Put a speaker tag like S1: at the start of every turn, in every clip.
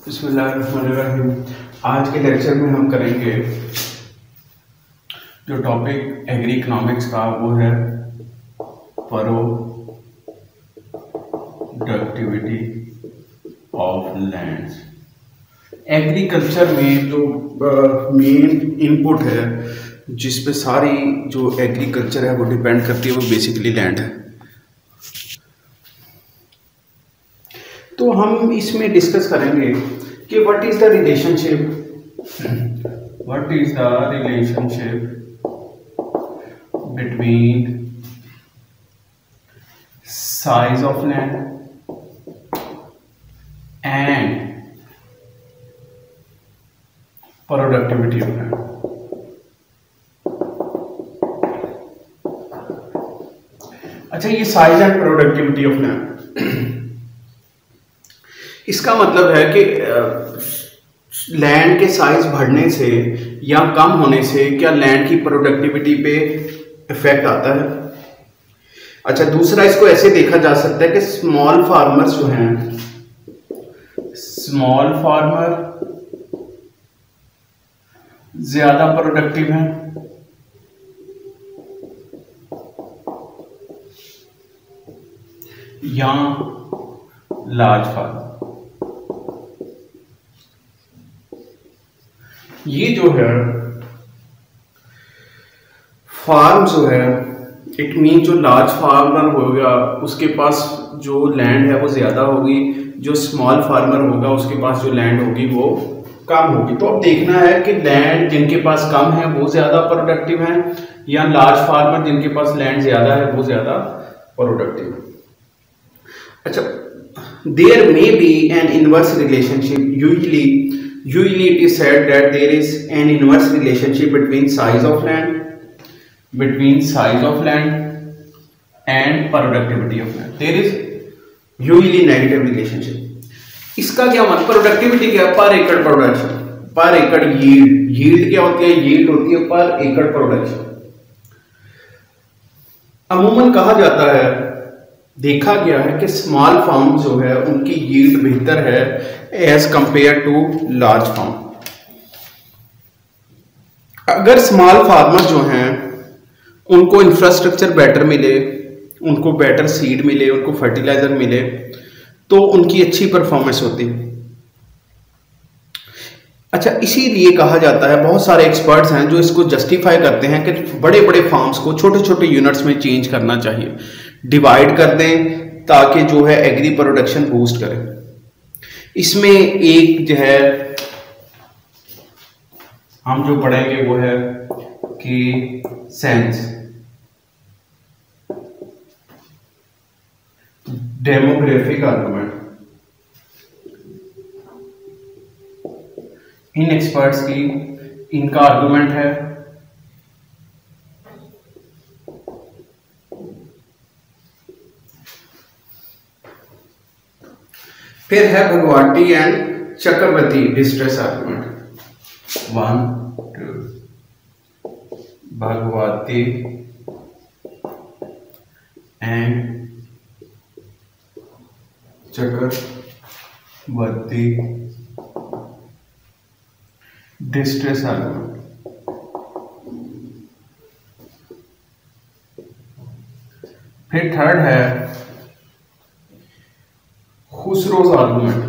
S1: बिस्मिल्लाहिर्रहमानिर्रहीम। आज के लेक्चर में हम करेंगे जो टॉपिक एग्री इकोनॉमिक्स का, वो है प्रोडक्टिविटी ऑफ लैंड्स। एग्रीकल्चर में जो मेन इनपुट है जिस पे सारी जो एग्रीकल्चर है वो डिपेंड करती है, वो बेसिकली लैंड है। तो हम इसमें डिस्कस करेंगे कि what is the relationship between size of land and productivity of land. अच्छा, ये size and productivity of land, इसका मतलब है कि लैंड के साइज बढ़ने से या कम होने से क्या लैंड की प्रोडक्टिविटी पे इफेक्ट आता है। अच्छा, दूसरा इसको ऐसे देखा जा सकता है कि स्मॉल फार्मर्स जो हैं, स्मॉल फार्मर ज्यादा प्रोडक्टिव हैं या लार्ज फार्मर। ये जो है फार्म जो है, इट मीन जो लार्ज फार्मर होगा उसके पास जो लैंड है वो ज़्यादा होगी, जो स्मॉल फार्मर होगा उसके पास जो लैंड होगी वो कम होगी। तो अब देखना है कि लैंड जिनके पास कम है वो ज़्यादा प्रोडक्टिव हैं या लार्ज फार्मर जिनके पास लैंड ज़्यादा है वो ज़्यादा प्रोडक्टिव है। अच्छा, there may be an inverse relationship. Usually it is said that there is an inverse relationship between size of land and productivity of land. There is usually negative relationship. इसका क्या मतलब, productivity क्या है? पर एकड़ production, पर एकड़ yield क्या होती है? यील्ड होती है पर एकड़ प्रोडक्शन। अमूमन कहा जाता है, देखा गया है कि स्मॉल फार्म जो है उनकी यील्ड बेहतर है as compare to large farm. अगर स्मॉल फार्मर जो हैं उनको इंफ्रास्ट्रक्चर बेटर मिले, उनको बेटर सीड मिले, उनको फर्टिलाइजर मिले, तो उनकी अच्छी परफॉर्मेंस होती है। अच्छा, इसीलिए कहा जाता है, बहुत सारे एक्सपर्ट्स हैं जो इसको जस्टिफाई करते हैं कि बड़े बड़े फार्म्स को छोटे छोटे यूनिट्स में चेंज करना चाहिए, डिवाइड कर दें ताकि जो है एग्री प्रोडक्शन बूस्ट करें। इसमें एक जो है हम जो पढ़ेंगे वो है कि सेंस डेमोग्राफिक आर्गुमेंट। इन एक्सपर्ट्स की इनका आर्गुमेंट है फिर है Bhagwati and Chakravarty distress argument. 1 2 Bhagwati and Chakravarty distress argument. फिर थर्ड है खुसरोज आर्गुमेंट।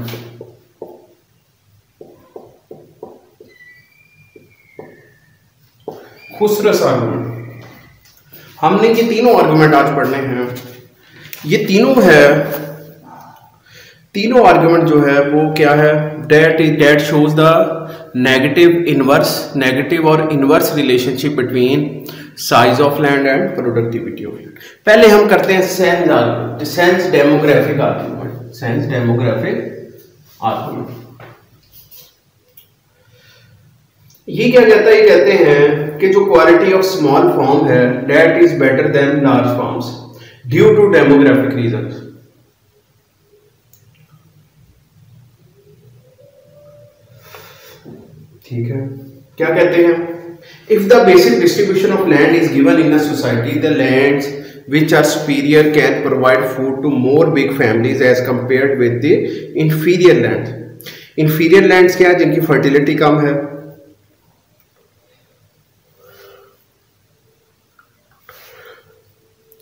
S1: खुसरोज आर्गुमेंट, हमने ये तीनों आर्गुमेंट आज पढ़ने हैं। ये तीनों आर्गुमेंट जो है वो क्या है, डेट शोज द नेगेटिव और inverse relationship between size of land and productivity of land. पहले हम करते हैं Sen's argument, Sen's demographic argument. ये क्या कहता है? ये कहते हैं कि जो क्वालिटी ऑफ स्मॉल फॉर्म है that is better than large farms due to demographic reasons. ठीक है, क्या कहते हैं? If the basic distribution of land is given in a society, the lands which are superior can provide food to more big families as compared with the inferior land. Inferior lands क्या है? जिनकी fertility कम है।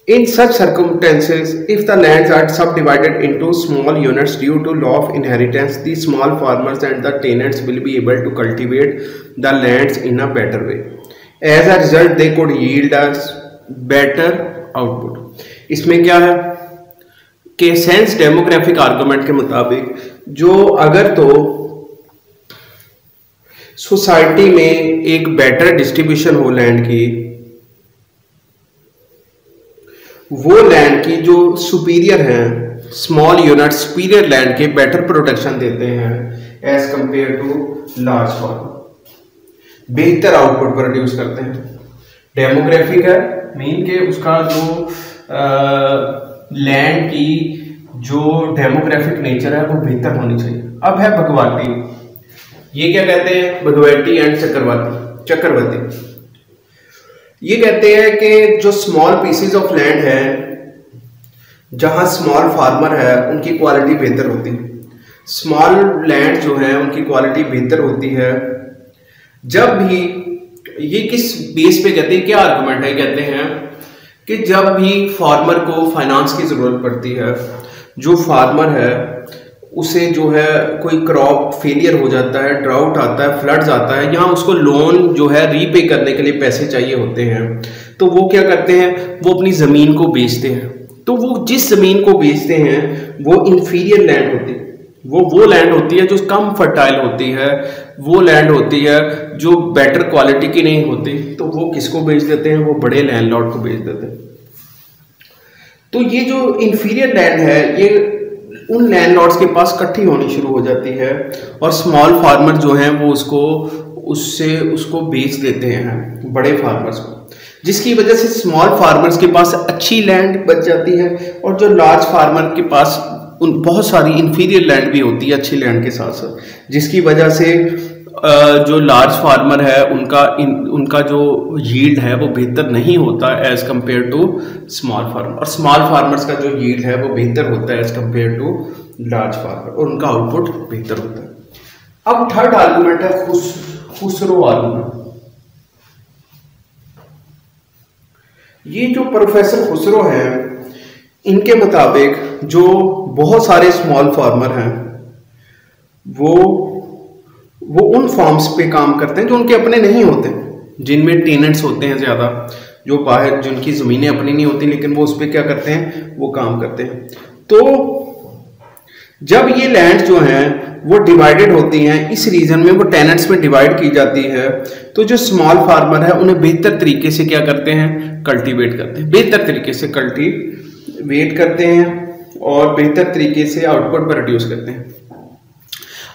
S1: In such circumstances, if the lands are subdivided into small units due to law of inheritance, the small farmers and the tenants will be able to cultivate the lands in a better way. As a result, they could yield us better output. इसमें क्या है कि Sen's demographic argument के मुताबिक जो अगर तो society में एक बेटर डिस्ट्रीब्यूशन हो लैंड की, वो लैंड की जो सुपीरियर हैं, स्मॉल यूनिट सुपीरियर लैंड के बेटर प्रोटेक्शन देते हैं as compare to large farm, बेहतर आउटपुट प्रोड्यूस करते हैं। डेमोग्राफिक है मीन के उसका जो लैंड की जो डेमोग्राफिक नेचर है वो बेहतर होनी चाहिए। अब है भगवती, ये क्या कहते हैं? भगवती एंड चक्रवर्ती ये कहते हैं कि जो स्मॉल पीसेस ऑफ लैंड है जहां स्मॉल फार्मर है उनकी क्वालिटी बेहतर होती है। स्मॉल लैंड जो है उनकी क्वालिटी बेहतर होती है जब भी, ये किस बेस पे कहते हैं, क्या आर्गुमेंट है? कहते हैं कि जब भी फार्मर को फाइनेंस की जरूरत पड़ती है, जो फार्मर है उसे जो है कोई क्रॉप फेलियर हो जाता है, ड्राउट आता है, फ्लड्स आता है, यहाँ उसको लोन जो है रीपे करने के लिए पैसे चाहिए होते हैं, तो वो क्या करते हैं? वो अपनी ज़मीन को बेचते हैं। तो वो जिस ज़मीन को बेचते हैं वो इंफीरियर लैंड होती है, वो लैंड होती है जो कम फर्टाइल होती है, वो लैंड होती है जो बेटर क्वालिटी की नहीं होती, तो वो किसको बेच देते हैं? वो बड़े लैंडलॉर्ड को बेच देते हैं। तो ये जो इंफीरियर लैंड है ये उन लैंडलॉर्ड्स के पास इकट्ठी होनी शुरू हो जाती है और स्मॉल फार्मर जो हैं वो उसको बेच देते हैं बड़े फार्मर्स को, जिसकी वजह से स्मॉल फार्मर्स के पास अच्छी लैंड बच जाती है और जो लार्ज फार्मर के पास बहुत सारी इंफीरियर लैंड भी होती है अच्छी लैंड के साथ साथ, जिसकी वजह से जो लार्ज फार्मर है उनका जो यील्ड है वो बेहतर नहीं होता as compare to small farmer, और स्मॉल फार्मर्स का जो यील्ड है वो बेहतर होता है as compare to large farmer और उनका आउटपुट बेहतर होता है। अब थर्ड आर्गुमेंट है खुसरो आर्गुमेंट। ये जो प्रोफेसर खुसरो हैं इनके मुताबिक जो बहुत सारे स्मॉल फार्मर हैं वो उन फार्म्स पे काम करते हैं जो उनके अपने नहीं होते, जिनमें टेनेंट्स होते हैं ज़्यादा, जो बाहर जिनकी ज़मीनें अपनी नहीं होती लेकिन वो उस पर क्या करते हैं? वो काम करते हैं। तो जब ये लैंड जो हैं वो डिवाइडेड होती हैं, इस रीजन में वो टेनेंट्स में डिवाइड की जाती है, तो जो स्मॉल फार्मर है उन्हें बेहतर तरीके से क्या करते हैं? कल्टीवेट करते हैं, बेहतर तरीके से कल्टीवेट करते हैं और बेहतर तरीके से आउटपुट प्रोड्यूस करते हैं।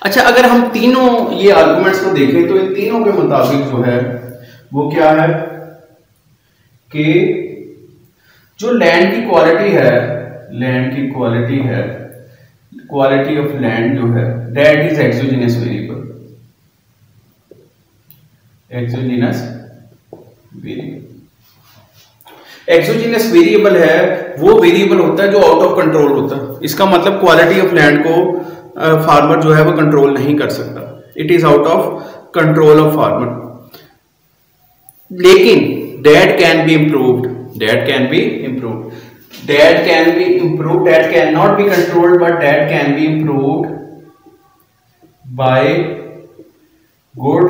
S1: अच्छा, अगर हम तीनों ये आर्गुमेंट्स को देखें तो इन तीनों के मुताबिक जो है वो क्या है कि जो लैंड की क्वालिटी है, क्वालिटी ऑफ लैंड जो है that is exogenous variable. Exogenous variable है वो वेरिएबल होता है जो आउट ऑफ कंट्रोल होता है। इसका मतलब क्वालिटी ऑफ लैंड को फार्मर जो है वो कंट्रोल नहीं कर सकता, it is out of control of farmer. लेकिन that can be improved, that can not be controlled but that can be improved by good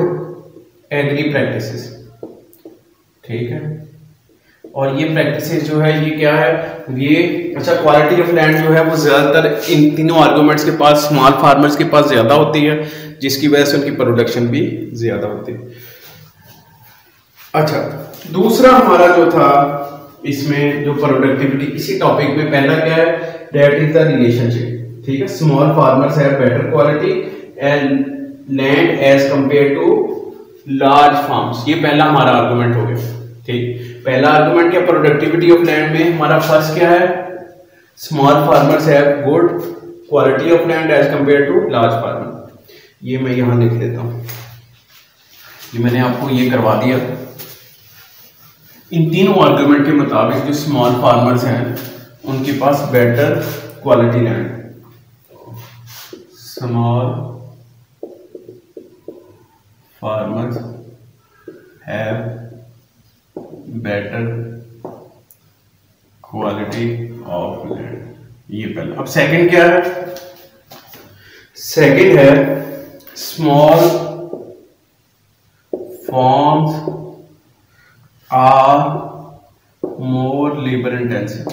S1: agri practices. ठीक है, और ये प्रैक्टिसेस जो है ये क्या है? ये अच्छा, क्वालिटी ऑफ लैंड जो है वो ज्यादातर इन तीनों आर्गुमेंट्स के पास स्मॉल फार्मर्स के पास ज्यादा होती है, जिसकी वजह से उनकी प्रोडक्शन भी ज्यादा होती है। अच्छा, दूसरा हमारा जो था इसमें जो प्रोडक्टिविटी, इसी टॉपिक में पहला क्या है? That is the relationship. ठीक है, small farmers have better quality and land as compare to large farms. ये पहला हमारा आर्गुमेंट हो गया। ठीक, पहला आर्गुमेंट क्या? प्रोडक्टिविटी ऑफ लैंड में हमारा फर्स्ट क्या है? Small farmers have good quality of land as compare to large farmer. ये मैं यहां लिख देता हूं, ये मैंने आपको ये करवा दिया। इन तीनों आर्गुमेंट के मुताबिक जो स्मॉल फार्मर्स हैं उनके पास better quality land, small farmers have better quality of land, ये पहला। अब सेकंड क्या है? सेकंड है small farms are more labour intensive.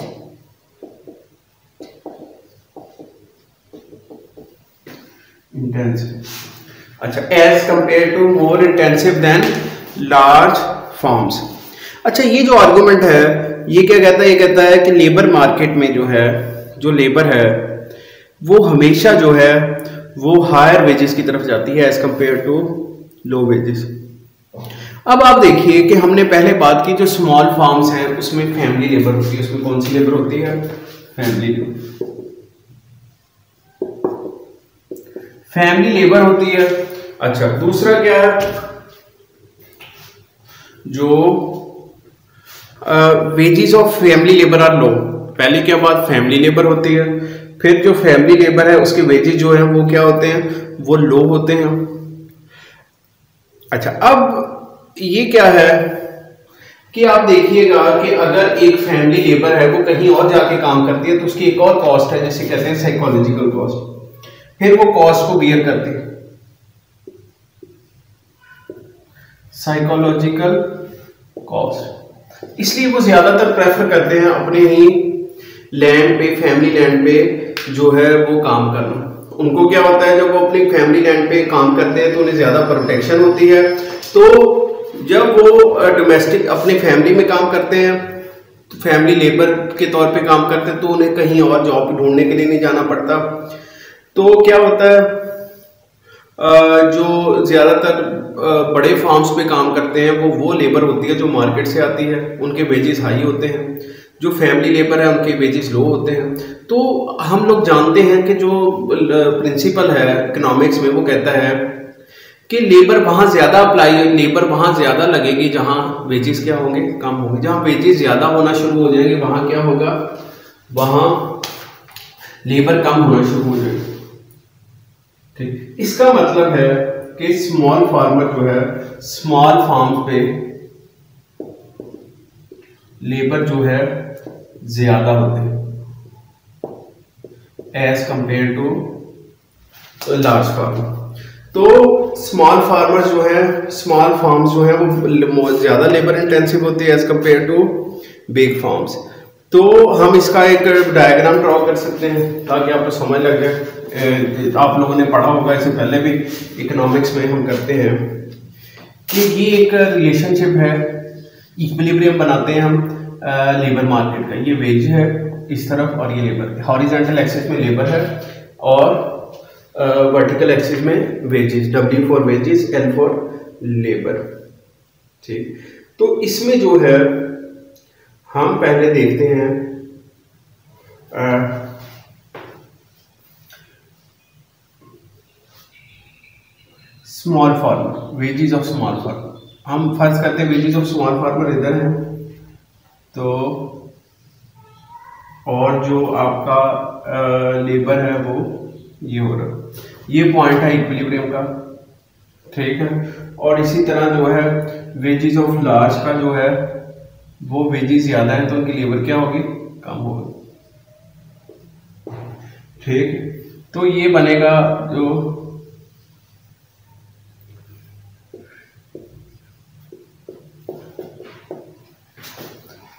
S1: अच्छा, as compare to more intensive than large farms. अच्छा, ये जो आर्गुमेंट है ये क्या कहता है? ये कहता है कि लेबर मार्केट में जो है, जो लेबर है वो हमेशा जो है वो हायर वेजेस की तरफ जाती है as compare to low wages. अब आप देखिए कि हमने पहले बात की जो स्मॉल फार्म्स हैं उसमें फैमिली लेबर होती है। उसमें कौन सी लेबर होती है? Family labour. फैमिली लेबर होती है। अच्छा, दूसरा क्या है? जो wages of family labour are low. पहले क्या बात? फैमिली लेबर होती है। फिर जो फैमिली लेबर है उसके वेजेस जो है वो क्या होते हैं? वो लो होते हैं। अच्छा, अब ये क्या है कि आप देखिएगा कि अगर एक फैमिली लेबर है वो कहीं और जाके काम करती है तो उसकी एक और कॉस्ट है जिसे कहते हैं साइकोलॉजिकल कॉस्ट। फिर वो कॉस्ट को बियर करती है। साइकोलॉजिकल कॉस्ट, इसलिए वो ज्यादातर प्रेफर करते हैं अपने ही लैंड पे, फैमिली लैंड पे जो है वो काम करना। उनको क्या होता है, जब वो अपनी फैमिली लैंड पे काम करते हैं तो उन्हें ज्यादा प्रोटेक्शन होती है। तो जब वो डोमेस्टिक अपनी फैमिली में काम करते हैं, तो फैमिली लेबर के तौर पे काम करते हैं, तो उन्हें कहीं और जॉब ढूंढने के लिए नहीं जाना पड़ता। तो क्या होता है, जो ज्यादातर बड़े फार्म्स पे काम करते हैं वो लेबर होती है जो मार्केट से आती है, उनके वेजेस हाई होते हैं। जो फैमिली लेबर है उनके वेजेस लो होते हैं। तो हम लोग जानते हैं कि जो प्रिंसिपल है इकोनॉमिक्स में वो कहता है कि लेबर वहां ज्यादा अप्लाई, लेबर वहां ज्यादा लगेगी जहां वेजेस क्या होंगे? कम होंगे। जहां वेजेस ज्यादा होना शुरू हो जाएंगे वहां क्या होगा? वहां लेबर कम होना शुरू हो जाएगी। ठीक, इसका मतलब है कि स्मॉल फार्मर जो है स्मॉल फार्म पे लेबर जो है ज्यादा होते हैं as compare to large farmer. तो स्मॉल फार्मर जो है, स्मॉल फार्म्स जो है वो ज्यादा लेबर इंटेंसिव होती है as compare to big farms. तो हम इसका एक डायग्राम ड्रॉ कर सकते हैं ताकि आपको समझ लग जाए। आप लोगों ने पढ़ा होगा, इससे पहले भी इकोनॉमिक्स में हम करते हैं कि ये एक रिलेशनशिप है, इक्विलिब्रियम बनाते हैं हम लेबर मार्केट का। ये वेज है इस तरफ और ये लेबर, हॉरिजॉन्टल एक्सिस में लेबर है और वर्टिकल एक्सिस में wages, W for wages, L for labour. ठीक, तो इसमें जो है हम पहले देखते हैं small farmer, wages of small farmer. हम फर्ज करते हैं वेजेस ऑफ स्मॉल फार्मर इधर है, तो और जो आपका लेबर है वो ये हो रहा, ये पॉइंट है इक्विलिब्रियम का। ठीक है, और इसी तरह जो है वेजेस ऑफ लार्ज का जो है वो वेजेस ज्यादा है तो उनकी लेबर क्या होगी? कम होगी। ठीक, तो ये बनेगा जो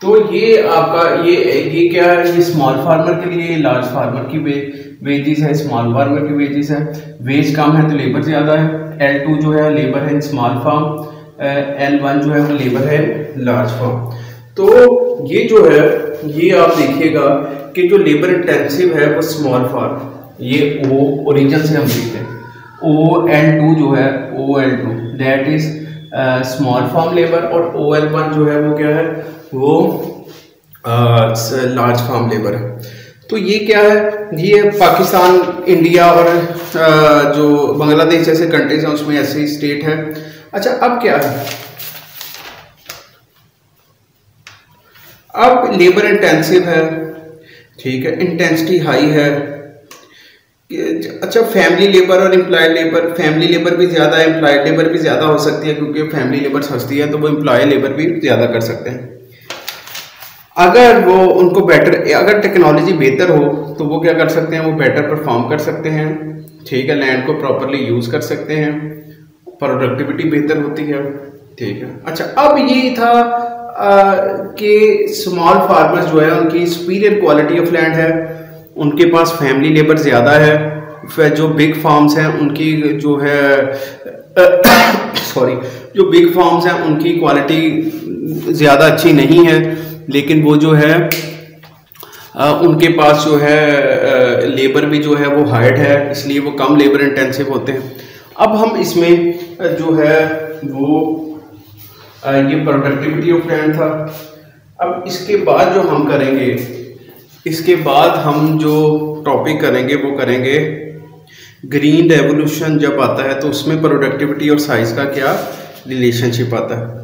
S1: तो ये आपका ये क्या है? ये स्मॉल फार्मर के लिए, लार्ज फार्मर की वेजेस है, स्मॉल फार्मर की वेजेस है। वेज कम है तो लेबर ज्यादा है। L2 जो है लेबर है स्मॉल फार्म, L1 जो है वो लेबर है लार्ज फार्म। तो ये जो है ये आप देखिएगा कि जो लेबर इंटेंसिव है वो स्मॉल फार्म, ये O ओरिजिन से हम देखते हैं, OL2 जो है OL2 that is small farm labour, और OL1 जो है वो क्या है? वो लार्ज फार्म लेबर है। तो ये क्या है? ये पाकिस्तान, इंडिया और जो बांग्लादेश जैसे कंट्रीज हैं उसमें ऐसे स्टेट है। अच्छा, अब क्या है? अब लेबर इंटेंसिव है, ठीक है, इंटेंसिटी हाई है, अच्छा, फैमिली लेबर और एम्प्लॉय लेबर, फैमिली लेबर भी ज़्यादा है, एम्प्लॉय लेबर भी ज़्यादा हो सकती है, क्योंकि फैमिली लेबर सस्ती है तो वो एम्प्लॉय लेबर भी ज़्यादा कर सकते हैं। अगर वो उनको बेटर, अगर टेक्नोलॉजी बेहतर हो तो वो क्या कर सकते हैं, वो बेटर परफॉर्म कर सकते हैं, ठीक है, लैंड को प्रॉपरली यूज़ कर सकते हैं, प्रोडक्टिविटी बेहतर होती है, ठीक है। अच्छा, अब ये था कि स्मॉल फार्मर्स जो है उनकी सुपीरियर क्वालिटी ऑफ लैंड है, उनके पास फैमिली लेबर ज़्यादा है। फिर जो बिग फार्म्स हैं उनकी जो है सॉरी, जो बिग फार्म्स हैं उनकी क्वालिटी ज़्यादा अच्छी नहीं है, लेकिन वो जो है उनके पास जो है लेबर भी जो है वो हायर्ड है, इसलिए वो कम लेबर इंटेंसिव होते हैं। अब हम इसमें जो है वो ये प्रोडक्टिविटी ऑफ लैंड था। अब इसके बाद जो हम करेंगे, इसके बाद हम जो टॉपिक करेंगे वो करेंगे ग्रीन रेवोल्यूशन जब आता है तो उसमें प्रोडक्टिविटी और साइज का क्या रिलेशनशिप आता है।